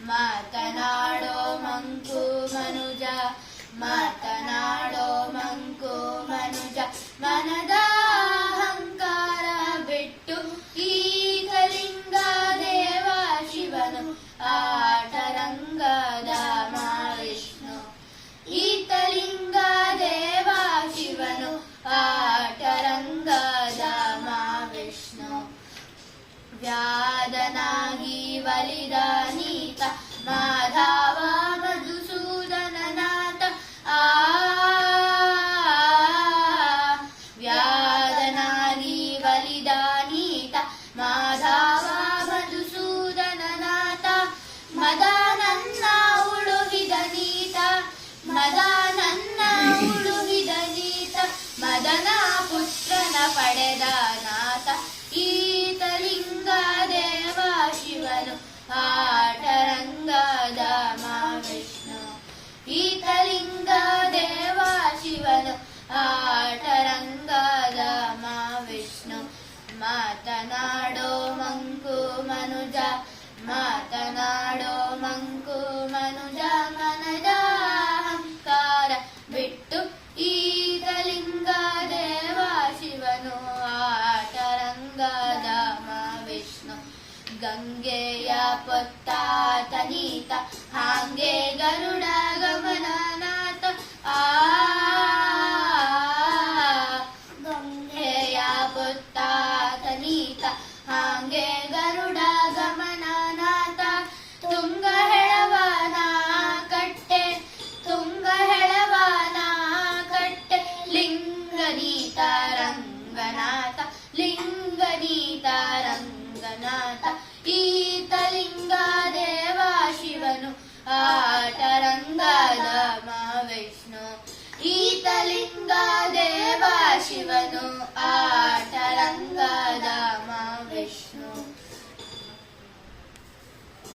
ಮಾತನಾಡೋ ಮಂಕು ಮನುಜ, ಮಾತನಾಡೋ ಮಂಕು ಮನುಜ, ಮನದ ಅಹಂಕಾರ ಬಿಟ್ಟು ಈಗಲಿಂಗ ದೇವ ಶಿವನು ಆಟರಂಗದ ವಿಷ್ಣು. ಈತಲಿಂಗ ದೇವ ಶಿವನು ಆಟರಂಗದ ವಿಷ್ಣು. ವ್ಯಾದನಾಗಿ ಒಲಿದ ನೀತ ಮಾಧವ ಮಧುಸೂದನನಾಥ. ವ್ಯಾದನಾಗಿ ಒಲಿದ ನೀತ ಮಾಧವ ಮಧುಸೂದನನಾಥ. ಮದನನ್ನ ಉಳುವಿದ ನೀತ, ಮದನನ್ನ ಉಳುವಿದ ನೀತ, ಮದನ ಪುತ್ರನ ಪಡೆದ ನಾಥ. ಈತಲಿಂಗ ದೇವ ಶಿವನು ಆಟರಂಗದ ವಿಷ್ಣು. ಈತಲಿಂಗ ದೇವ ಶಿವನು ಆಟರಂಗದ ವಿಷ್ಣು. ಮಾತನಾಡೋ ಮಂಕು ಮನುಜ, ಮಾತನಾಡೋ ಮಂಕು ಮನುಜ, ಮನದ ಅಹಂಕಾರ ಬಿಟ್ಟು ಈತಲಿಂಗ ದೇವ ಶಿವನು ಆಟರಂಗದ ವಿಷ್ಣು. ಗಂಗೆಯ ಪೊತ್ತಾತನೀತ ಹಾಂಗೆ ಗರುಡ ಗಮನನಾಥ. ಗಂಗೆಯ ಪೊತ್ತಾತನೀತ ಹಾಂಗೆ ಗರುಡ ಗಮನನಾಥ. ತುಂಗ ಹೆಳವನ ಕಟ್ಟೆ, ತುಂಗ ಹೆಳವನ ಕಟ್ಟೆ, ಲಿಂಗನೀತ ರಂಗನಾಥ, ಲಿಂಗನೀತ ರಂಗನಾಥ. ಈತಲಿಂಗ ದೇವ ಶಿವನು ಆಟರಂಗದ ವಿಷ್ಣು. ಈತಲಿಂಗ ದೇವ ಶಿವನು ಆಟರಂಗದ